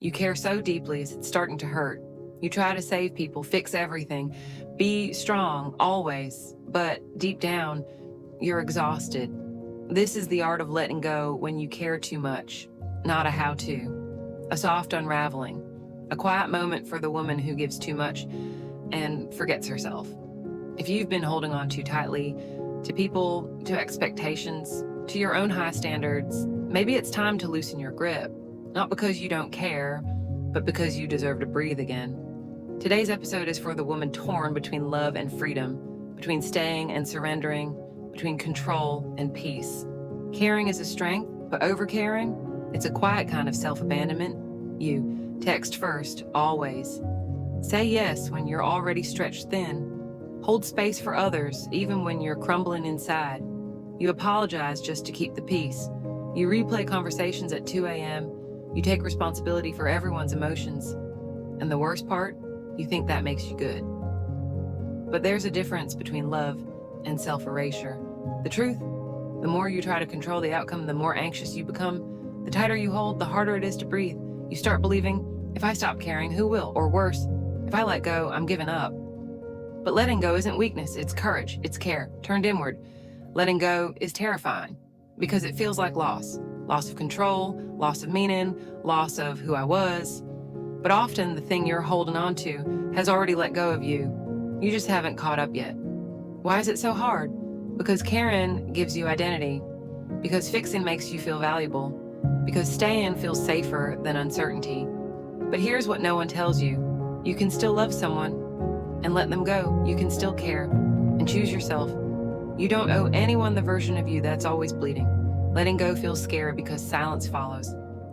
You care so deeply it's starting to hurt. You try to save people, fix everything, be strong always, but deep down, you're exhausted. This is the art of letting go when you care too much, not a how-to. A soft unraveling, a quiet moment for the woman who gives too much and forgets herself. If you've been holding on too tightly to people, to expectations, to your own high standards, maybe it's time to loosen your grip, not because you don't care, but because you deserve to breathe again. Today's episode is for the woman torn between love and freedom, between staying and surrendering, between control and peace. Caring is a strength, but overcaring, it's a quiet kind of self-abandonment. You text first, always. Say yes when you're already stretched thin. Hold space for others, even when you're crumbling inside. You apologize just to keep the peace. You replay conversations at 2 a.m. You take responsibility for everyone's emotions. And the worst part, you think that makes you good. But there's a difference between love and self-erasure. The truth, the more you try to control the outcome, the more anxious you become. The tighter you hold, the harder it is to breathe. You start believing, if I stop caring, who will? Or worse, if I let go, I'm giving up. But letting go isn't weakness, it's courage, it's care, turned inward. Letting go is terrifying because it feels like loss. Loss of control, loss of meaning, loss of who I was. But often the thing you're holding on to has already let go of you. You just haven't caught up yet. Why is it so hard? Because caring gives you identity. Because fixing makes you feel valuable. Because staying feels safer than uncertainty. But here's what no one tells you. You can still love someone and let them go. You can still care and choose yourself. You don't owe anyone the version of you that's always bleeding. Letting go feels scary because silence follows.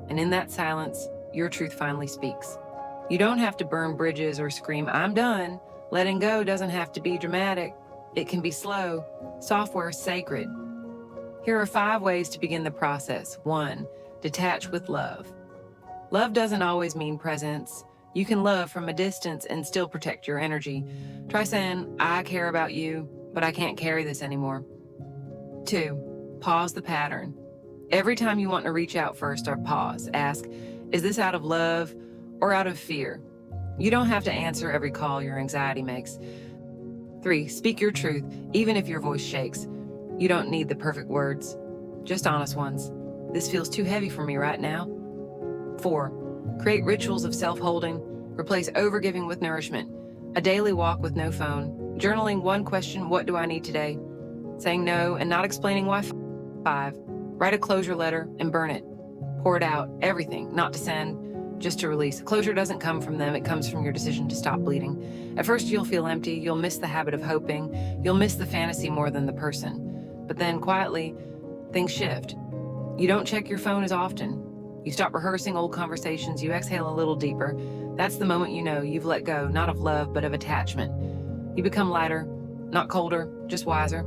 And in that silence, your truth finally speaks. You don't have to burn bridges or scream, I'm done. Letting go doesn't have to be dramatic. It can be slow, software sacred. Here are 5 ways to begin the process. 1, detach with love. Love doesn't always mean presence. You can love from a distance and still protect your energy. Try saying, I care about you, but I can't carry this anymore. 2, pause the pattern. Every time you want to reach out first or pause, ask, is this out of love or out of fear? You don't have to answer every call your anxiety makes. 3, speak your truth, even if your voice shakes. You don't need the perfect words, just honest ones. This feels too heavy for me right now. 4, create rituals of self-holding. Replace overgiving with nourishment. A daily walk with no phone. Journaling 1 question, what do I need today? Saying no and not explaining why. 5, write a closure letter and burn it. Pour it out, everything, not to send, just to release. Closure doesn't come from them, it comes from your decision to stop bleeding. At first you'll feel empty, you'll miss the habit of hoping, you'll miss the fantasy more than the person. But then quietly, things shift. You don't check your phone as often. You stop rehearsing old conversations, you exhale a little deeper. That's the moment you know you've let go, not of love, but of attachment. You become lighter, not colder, just wiser.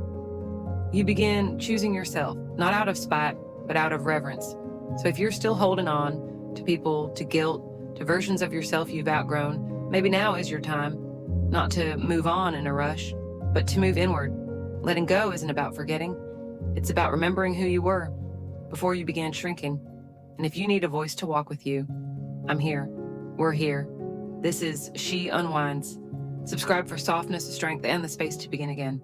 You begin choosing yourself, not out of spite, but out of reverence. So if you're still holding on to people, to guilt, to versions of yourself you've outgrown, maybe now is your time, not to move on in a rush, but to move inward. Letting go isn't about forgetting. It's about remembering who you were before you began shrinking. And if you need a voice to walk with you, I'm here. We're here. This is She Unwinds. Subscribe for softness, strength, and the space to begin again.